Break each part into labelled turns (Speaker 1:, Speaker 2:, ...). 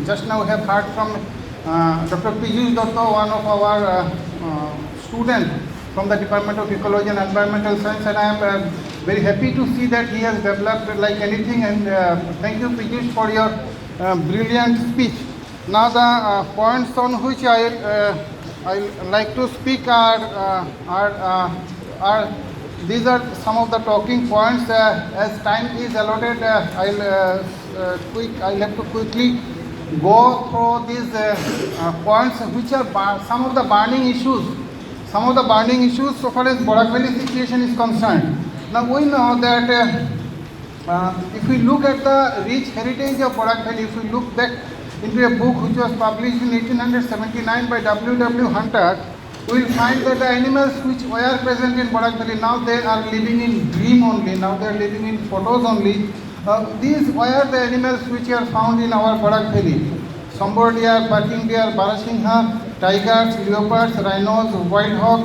Speaker 1: just now we have heard from Dr. Piyush Dutta, one of our students from the Department of Ecology and Environmental Science, and I am very happy to see that he has developed like anything, and thank you Piyush for your brilliant speech. Now the points on which I like to speak are these are some of the talking points. As time is allotted, I'll have to quickly go through these points, which are some of the burning issues. Some of the burning issues so far as Barak Valley situation is concerned. Now we know that if we look at the rich heritage of Barak Valley, if we look back into a book which was published in 1879 by W. Hunter, we will find that the animals which were present in Barak Valley, now they are living in dream only, now they are living in photos only. These were the animals which are found in our Barak Valley. Sambor deer, barking deer, barasingha, tigers, leopards, rhinos, wild hog,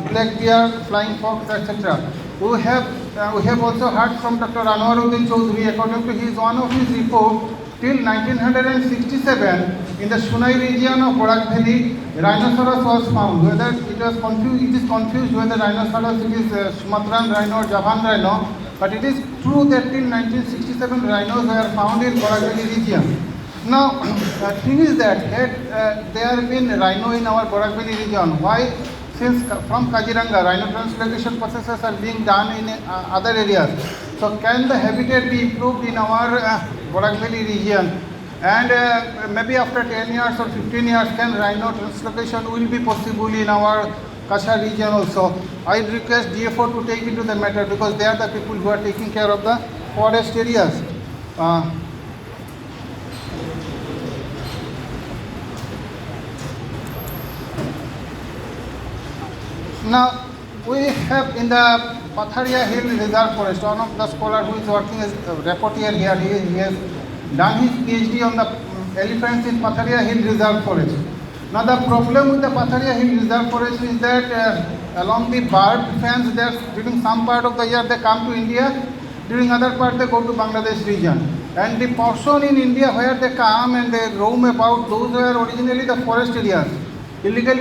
Speaker 1: black deer, flying fox, etc. We have also heard from Dr. Anwaruddin Choudhury. According to one of his reports, till 1967, in the Shunai region of Barak Valley, rhinoceros was found. Whether it is confused whether rhinoceros is Sumatran rhino or Javan rhino, but it is true that till 1967 rhinos were found in Barak Valley region. Now, the thing is that had there been rhino in our Barak Valley region, why? Since from Kaziranga, rhino translocation processes are being done in other areas. So, can the habitat be improved in our Barak Valley region? And maybe after 10 years or 15 years, can rhino translocation will be possible in our Kasha region also? I request DFO to take into the matter, because they are the people who are taking care of the forest areas. Now, we have in the Parthankar Hill Reserve Forest, one of the scholars who is working as a rapporteur here, he has done his PhD on the elephants in Parthankar Hill Reserve Forest. Now, the problem with the Parthankar Hill Reserve Forest is that along the bird fans, during some part of the year they come to India, during other part they go to Bangladesh region. And the portion in India where they come and they roam about, those were originally the forest areas. Illegal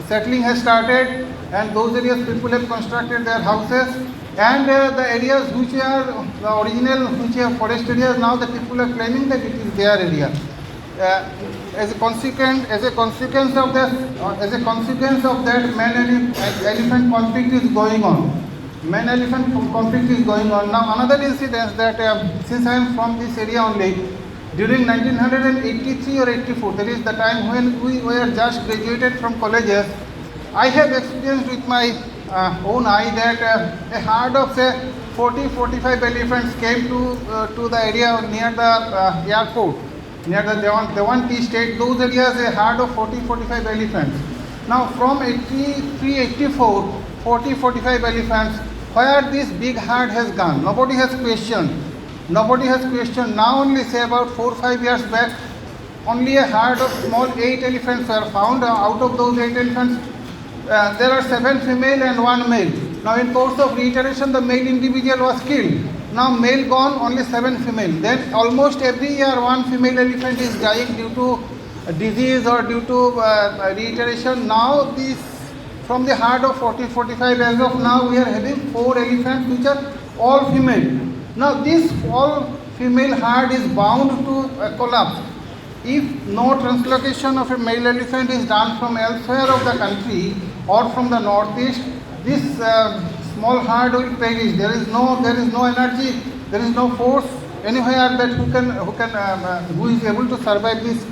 Speaker 1: settling has started, and those areas people have constructed their houses, and the areas which are the original, which are forest areas, now the people are claiming that it is their area. As a consequence of that, man-elephant conflict is going on. Man-elephant conflict is going on. Now, another incident that since I am from this area only, during 1983 or 84, that is the time when we were just graduated from colleges, I have experienced with my own eye that a herd of say 40-45 elephants came to the area near the airport, near the Dewan Tea State. Those areas, a herd of 40-45 elephants. Now, from 83-84, 40-45 elephants, where this big herd has gone, nobody has questioned. Nobody has questioned. Now only say about 4 or 5 years back, only a herd of small 8 elephants were found. Out of those 8 elephants, there are 7 female and 1 male. Now in course of reiteration, the male individual was killed. Now male gone, only 7 female. Then almost every year 1 female elephant is dying due to disease or due to reiteration. Now this, from the herd of 40-45, as of now we are having 4 elephants which are all female. Now this all female herd is bound to collapse. If no translocation of a male elephant is done from elsewhere of the country or from the northeast, this small herd will perish. There is no energy, there is no force anywhere that who is able to survive this.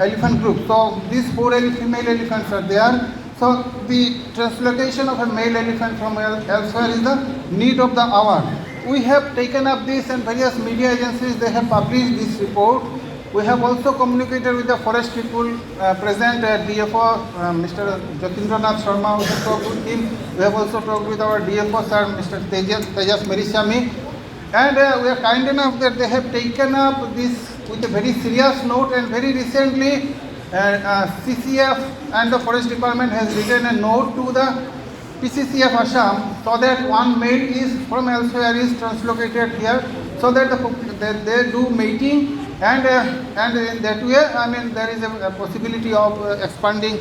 Speaker 1: Elephant group. So these 4 female elephants are there. So the translocation of a male elephant from elsewhere is the need of the hour. We have taken up this, and various media agencies, they have published this report. We have also communicated with the forest people present at DFO, Mr. Jatindranath Sharma. We have talked with him. We have also talked with our DFO sir, Mr. Tejas Merishami. And we are kind enough that they have taken up this with a very serious note, and very recently CCF and the Forest Department has written a note to the PCC of Assam so that one male is from elsewhere is translocated here. So so that they do mating, and in that way, I mean, there is a possibility of expanding,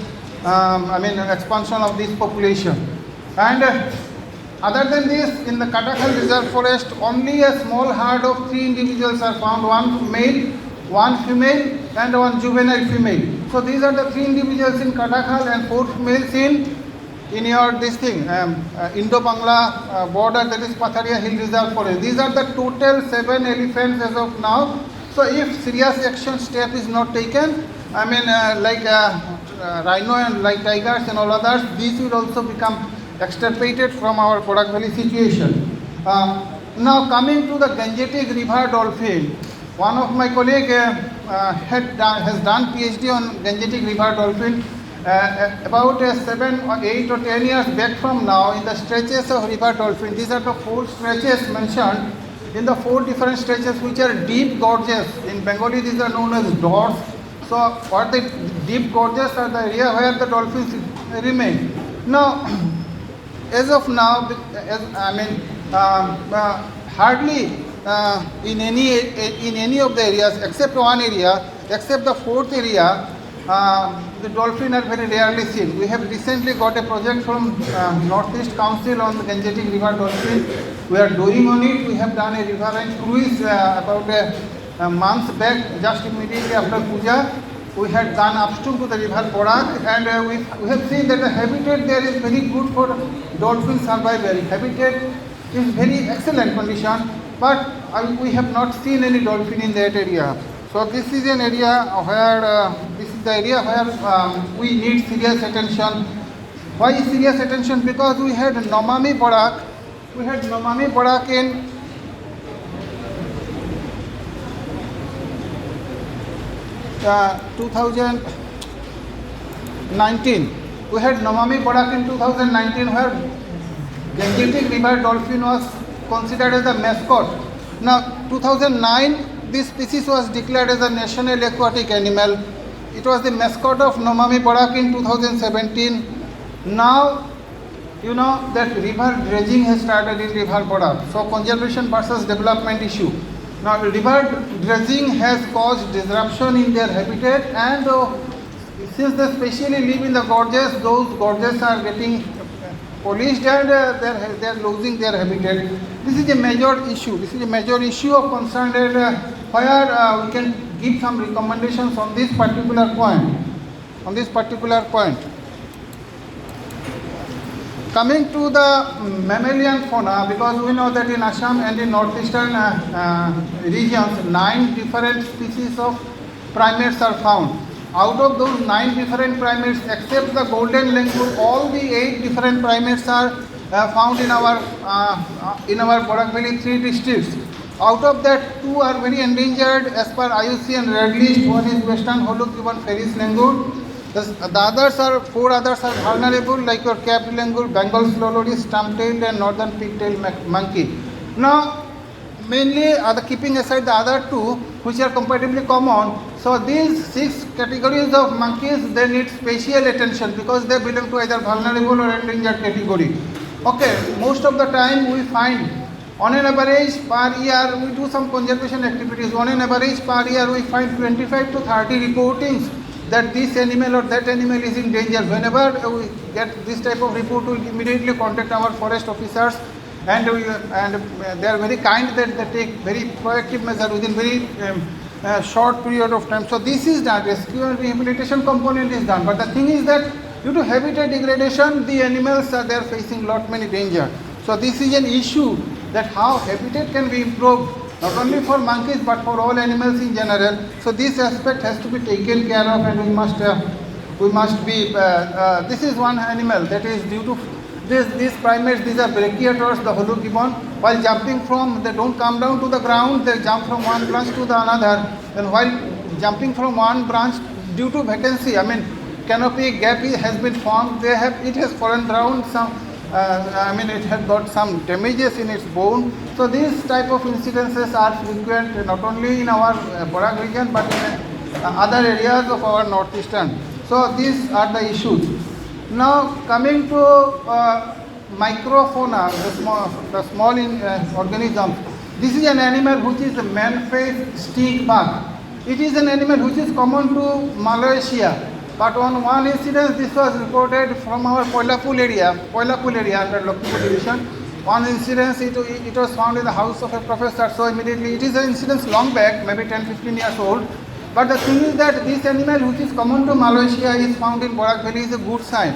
Speaker 1: expansion of this population. And other than this, in the Katakhal Reserve Forest, only a small herd of 3 individuals are found, one male, one female, and one juvenile female. So these are the 3 individuals in Katakhal and 4 females in your this thing, Indo-Bangla border, that is Patharia Hill Reserve Forest. These are the total 7 elephants as of now. So if serious action step is not taken, I mean like rhino and like tigers and all others, these will also become extirpated from our Borak Valley situation. Now coming to the Gangetic River dolphin, one of my colleague has done PhD on Gangetic River dolphin about 7 or 8 or 10 years back from now in the stretches of river dolphin. These are the 4 stretches mentioned in the 4 different stretches which are deep gorges. In Bengali these are known as dors. So what the deep gorges are the area where the dolphins remain. Now as of now, hardly in any of the areas except one area, except the 4th area, the dolphin are very rarely seen. We have recently got a project from Northeast Council on the Gangetic River dolphin. We are doing on it. We have done a riverine cruise about a month back, just immediately after Puja. We had gone upstream to the river Borak, and we have seen that the habitat there is very good for dolphin survival. Habitat is very excellent condition, but we have not seen any dolphin in that area. So this is an area where we need serious attention. Why serious attention? Because we had Nomami Borak. We had Nomami Borak in 2019. We had Nomami Borak in 2019, where Gangetic River dolphin was considered as a mascot. Now 2009, this species was declared as a national aquatic animal. It was the mascot of Nomami Borak in 2017. Now, you know that river dredging has started in river Borak. So conservation versus development issue. Now river dredging has caused disruption in their habitat, and since they specially live in the gorges, those gorges are getting policed, and they are losing their habitat. This is a major issue. This is a major issue of concern, and where we can give some recommendations on this particular point. Coming to the mammalian fauna, because we know that in Assam and in northeastern regions, 9 different species of primates are found. Out of those 9 different primates, except the golden langur, all the 8 different primates are found in our Borak Valley 3 districts. Out of that, 2 are very endangered as per IUCN Red List. One is Western Hollow gibbon Ferris langur. The others are 4 others are vulnerable, like your capped langur, Bengal slow loris, stump-tailed, and northern pig-tailed monkey. Now, mainly keeping aside the other 2, which are comparatively common. So these 6 categories of monkeys, they need special attention because they belong to either vulnerable or endangered category. Okay, most of the time we find, on an average per year, we do some conservation activities. On an average per year, we find 25 to 30 reportings that this animal or that animal is in danger. Whenever we get this type of report, we immediately contact our forest officers, and they are very kind that they take very proactive measures within very short period of time. So this is done, rescue and rehabilitation component is done. But the thing is that due to habitat degradation, the animals are there facing lot many danger. So this is an issue that how habitat can be improved, not only for monkeys but for all animals in general. So this aspect has to be taken care of, and we must be. This is one animal that is due to these primates. These are brachyators, the hollow gibbon. While jumping they don't come down to the ground. They jump from one branch to the another. And while jumping from one branch, due to vacancy, canopy gap has been formed. It has fallen down. It has got some damages in its bone. So these type of incidences are frequent not only in our Borak region but in other areas of our northeastern. So these are the issues. Now coming to microfauna, the small organisms. This is an animal which is the man-faced stink bug. It is an animal which is common to Malaysia. But on one incident, this was reported from our Poilapul area under Lakhimpur division. One incident, it was found in the house of a professor. So immediately, it is an incident long back, maybe 10-15 years old. But the thing is that this animal which is common to Malaysia is found in Borak Valley is a good sign.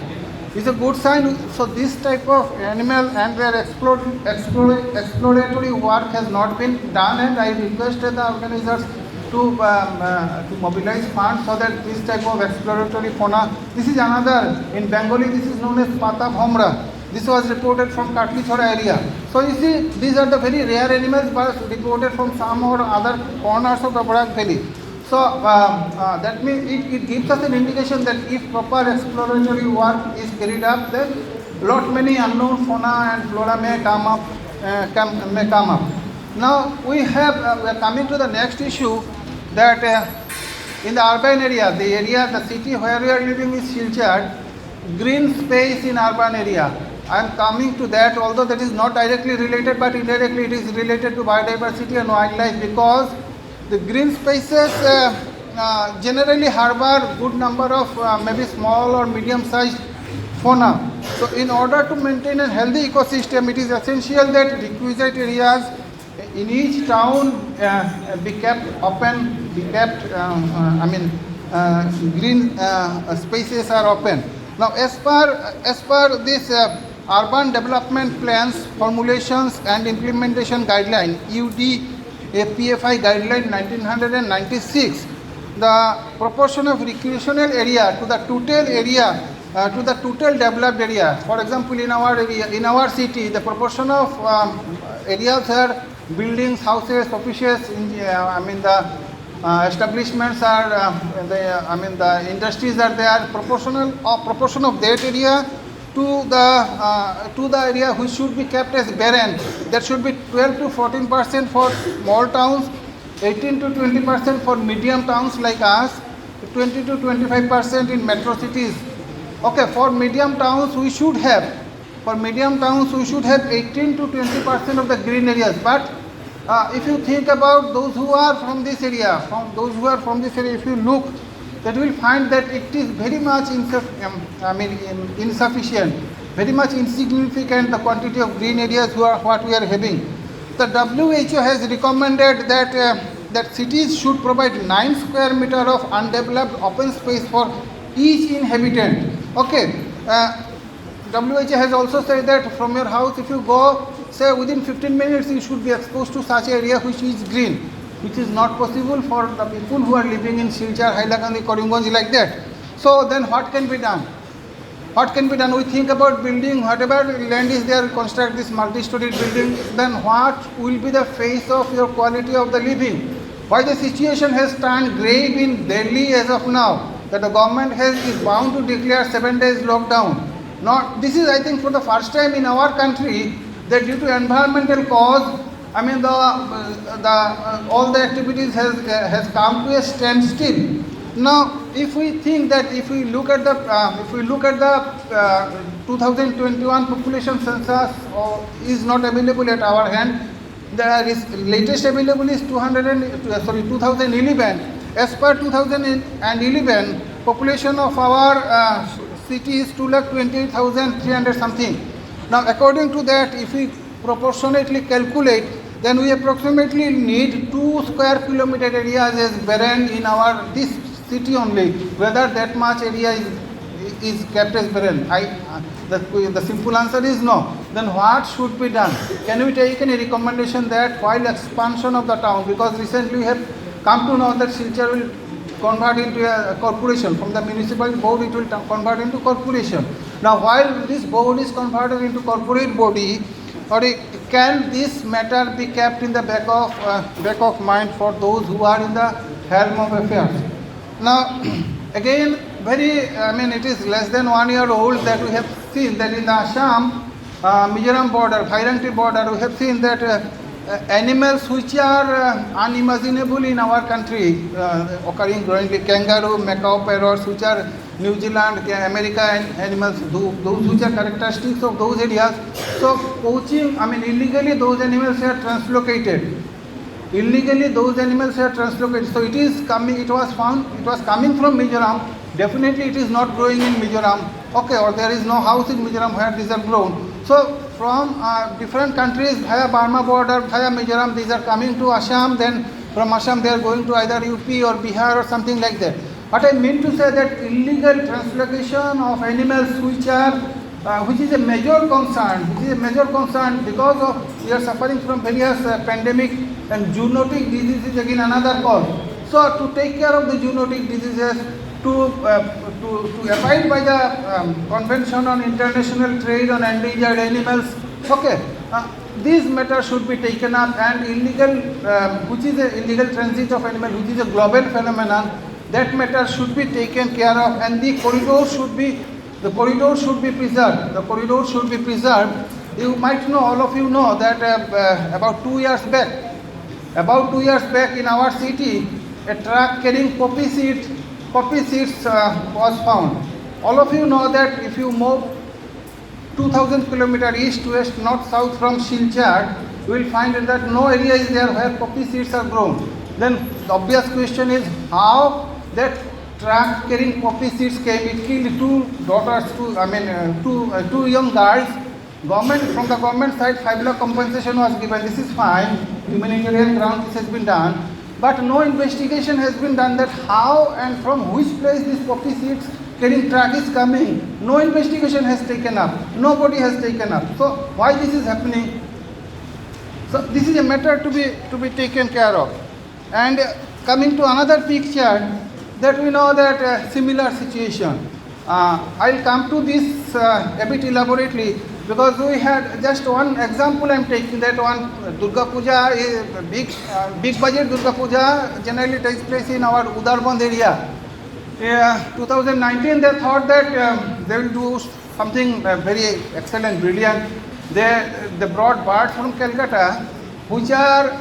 Speaker 1: It's a good sign. So this type of animal and their exploratory work has not been done, and I requested the organizers to mobilize funds so that this type of exploratory fauna. This is another, in Bengali this is known as Pata Bhomra. This was reported from Katlichora area. So you see, these are the very rare animals but reported from some or other corners of the Borak Valley. So that means it gives us an indication that if proper exploratory work is carried up, then lot many unknown fauna and flora may come up. Now we are coming to the next issue, that in the urban area, the city where we are living is Silchar, green space in urban area. I am coming to that, although that is not directly related, but indirectly it is related to biodiversity and wildlife, because the green spaces generally harbor good number of maybe small or medium-sized fauna. So in order to maintain a healthy ecosystem, it is essential that requisite areas in each town be kept open, green spaces are open. Now as per this urban development plans, formulations and implementation guideline, PFI guideline 1996, the proportion of recreational area to the total area, to the total developed area. For example, in our area, in our city, the proportion of areas where buildings, houses, offices, the establishments are, the industries are there. Proportion of that area to the area which should be kept as barren. That should be 12 to 14% for small towns, 18 to 20% for medium towns like us, 20 to 25% in metro cities. Okay, for medium towns we should have 18 to 20% of the green areas. But if you think about those who are from this area, if you look, that you will find that it is very much insufficient, very much insignificant, the quantity of green areas what we are having. The WHO has recommended that cities should provide 9 square meter of undeveloped open space for each inhabitant. Okay, WHO has also said that from your house, if you go, say within 15 minutes, you should be exposed to such area which is green, which is not possible for the people who are living in Silchar, Hailakandi, Karimganj like that. So then what can be done? What can be done? We think about building, whatever land is there, construct this multi-story building, then what will be the face of your quality of the living? Why the situation has turned grave in Delhi as of now, that the government is bound to declare 7 days lockdown. This is, I think, for the first time in our country, that due to environmental cause, all the activities has come to a standstill. Now, if we think that if we look at the 2021 population census is not available at our hand, the latest available is 2011. As per 2011, population of our city is 2,28,300 something. Now, according to that, if we proportionately calculate, then we approximately need 2 square kilometer areas as barren in this city only. Whether that much area is kept as barren, the simple answer is no. Then what should be done? Can we take any recommendation that while expansion of the town, because recently we have come to know that Silchar will convert into a corporation. From the municipal board it will convert into corporation. Now while this board is converted into corporate body, can this matter be kept in the back of mind for those who are in the helm of affairs? Now again, it is less than 1 year old that we have seen that in the Assam, Mizoram border, Bhairangti border, we have seen that animals which are unimaginable in our country, occurring growingly, kangaroo, macaw, parrots, which are New Zealand, America and animals, those which are characteristics of those areas. So poaching, I mean illegally those animals are translocated. Illegally those animals are translocated. So it is coming, it was found, it was coming from Mizoram. Definitely it is not growing in Mizoram. Okay, or there is no house in Mizoram where these are grown. So from different countries via Burma border, via Mizoram, these are coming to Assam, then from Assam they are going to either UP or Bihar or something like that. What I mean to say that illegal translocation of animals which is a major concern, because of we are suffering from various pandemic and zoonotic diseases again another cause. So to take care of the zoonotic diseases, to abide by the Convention on International Trade on Endangered Animals, okay, these matters should be taken up, and illegal, which is a illegal transit of animal, which is a global phenomenon, that matter should be taken care of, and the corridor should be preserved. The corridor should be preserved. You might know, all of you know that about 2 years back in our city, a truck carrying poppy seeds was found. All of you know that if you move 2000 km east to west, north south from Silchar, you will find that no area is there where poppy seeds are grown. Then the obvious question is how that truck carrying poppy seeds came. It killed two young girls. From the government side, 5 lakh compensation was given. This is fine. Humanitarian ground, this has been done. But no investigation has been done that how and from which place this poppy seeds carrying truck is coming. No investigation has taken up. Nobody has taken up. So why this is happening? So this is a matter to be taken care of. And coming to another picture, that we know that similar situation. I'll come to this a bit elaborately, because we had just one example I'm taking, that one Durga Puja is big budget Durga Puja generally takes place in our Udarband area. 2019 they thought that they will do something very excellent, brilliant. They brought birds from Calcutta which are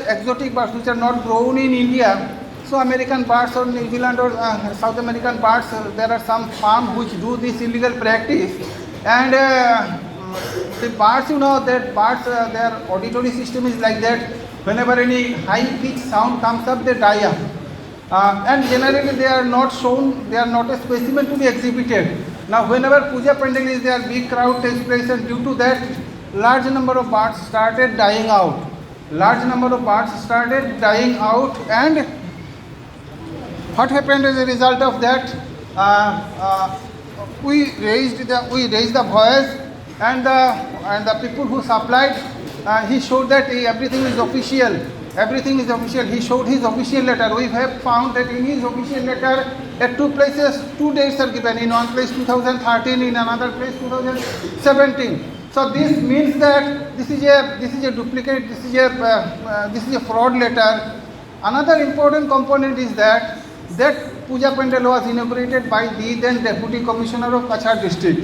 Speaker 1: exotic birds, which are not grown in India. So American birds or New Zealand or South American birds, there are some farms which do this illegal practice, and the birds, you know, that birds, their auditory system is like that. Whenever any high pitch sound comes up, they die up. And generally they are not shown, they are not a specimen to be exhibited. Now whenever puja pandal is there, big crowd takes place, and due to that, large number of birds started dying out. And what happened as a result of that? We raised the voice, and the people who supplied, he showed that everything is official. He showed his official letter. We have found that in his official letter, at 2 places, 2 dates are given. In one place 2013, in another place 2017. So this means that this is a duplicate. This is a fraud letter. Another important component is that puja pandal was inaugurated by the then Deputy Commissioner of Kachar district,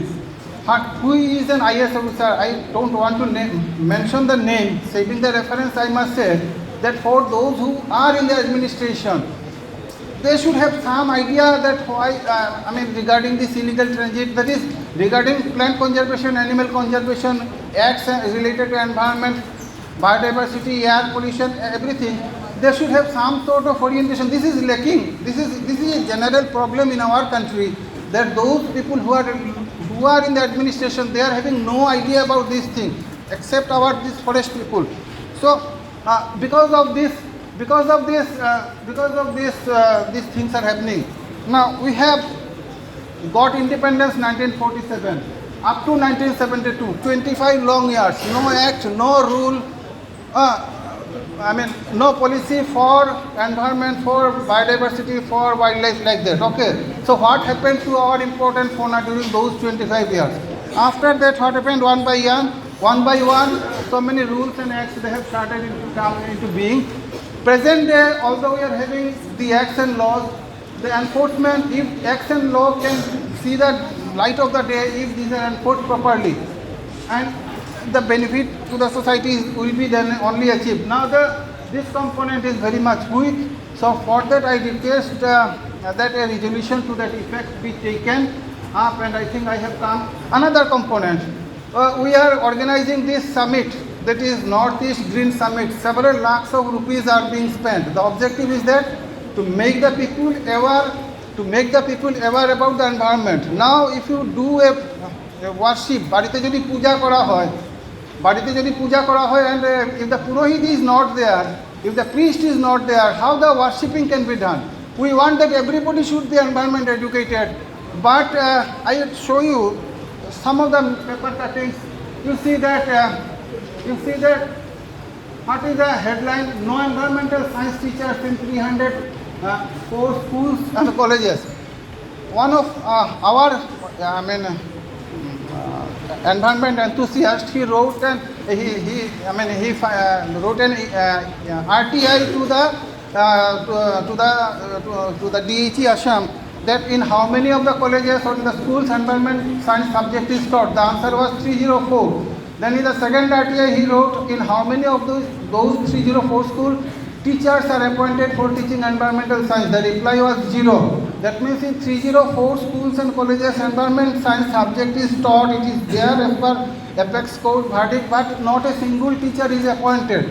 Speaker 1: who is an IS officer. I don't want to mention the name. Saving the reference, I must say that for those who are in the administration, they should have some idea that why, regarding this illegal transit, that is regarding plant conservation, animal conservation, acts related to environment, biodiversity, air pollution, everything. They should have some sort of orientation. This is lacking. This is a general problem in our country, that those people who are in the administration, they are having no idea about this thing, except these forest people. So because of this, these things are happening. Now we have got independence 1947 up to 1972, 25 long years, no act, no rule, no policy for environment, for biodiversity, for wildlife, like that. Okay. So what happened to our important fauna during those 25 years? After that, what happened? One by one, so many rules and acts they have started to come into being. Present day, although we are having the acts and laws, the enforcement, if acts and law can see the light of the day, if these are enforced properly, and the benefit to the society will be then only achieved. Now this component is very much weak. So for that I request that a resolution to that effect be taken up, and I think I have come. Another component, we are organizing this summit, that is Northeast Green Summit. Several lakhs of rupees are being spent. The objective is that to make the people aware, about the environment. Now, if you do a worship, বাড়িতে যদি পূজা করা হয়, and if the purohit is not there, if the priest is not there, how the worshipping can be done? We want that everybody should be environment educated. But I will show you some of the paper cuttings. You see that what is the headline? No environmental science teachers in 304 schools and colleges. One of our environment enthusiast, he wrote an RTI to the DHE Assam, that in how many of the colleges or in the schools environment science subject is taught. The answer was 304. Then in the second RTI he wrote, in how many of those 304 schools teachers are appointed for teaching environmental science. The reply was 0. That means in 304 schools and colleges environment science subject is taught. It is there as per Apex Code verdict, but not a single teacher is appointed.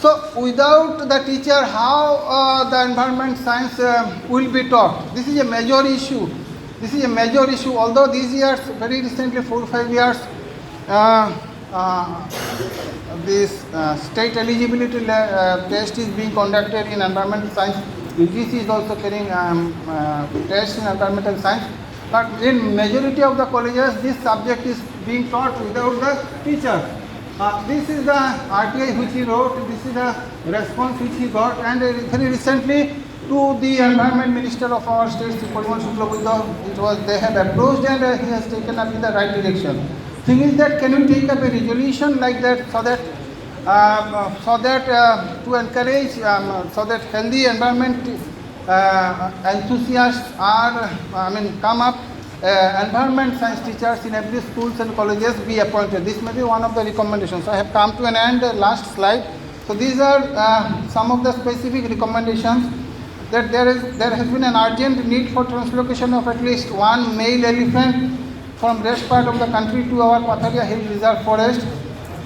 Speaker 1: So without the teacher, how the environment science will be taught? This is a major issue. Although these years, very recently, 4 or 5 years, this state eligibility test is being conducted in environmental science. UGC is also carrying tests in environmental science. But in majority of the colleges, this subject is being taught without the teacher. This is the RTI which he wrote. This is the response which he got, and very recently to the environment minister of our state, they have approached, and he has taken up in the right direction. Thing is that, can you take up a resolution like that so that to encourage so that healthy environment enthusiasts are come up, environment science teachers in every schools and colleges be appointed. This may be one of the recommendations. I have come to an end. Last slide. So these are some of the specific recommendations. That there has been an urgent need for translocation of at least one male elephant from rest part of the country to our Patharia Hill Reserve Forest.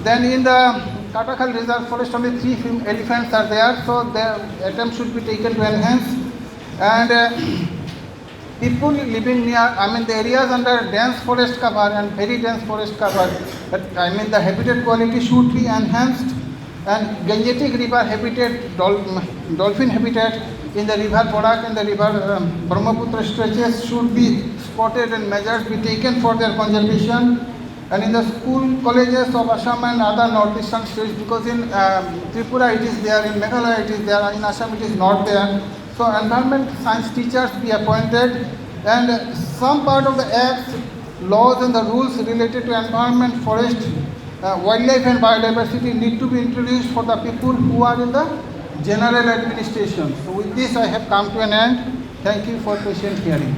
Speaker 1: Then in the Katakhal Reserve Forest, only 3 elephants are there, so the attempt should be taken to enhance. And people living near, the areas under dense forest cover and very dense forest cover, the habitat quality should be enhanced, and Gangetic River habitat, dolphin habitat in the river Borak and the river Brahmaputra stretches should be spotted and measures be taken for their conservation. And in the school colleges of Assam and other northeastern states, because in Tripura it is there, in Meghalaya it is there, in Assam it is not there. So environment science teachers be appointed, and some part of the acts, laws and the rules related to environment, forest, wildlife and biodiversity need to be introduced for the people who are in the general administration. So with this I have come to an end. Thank you for patient hearing.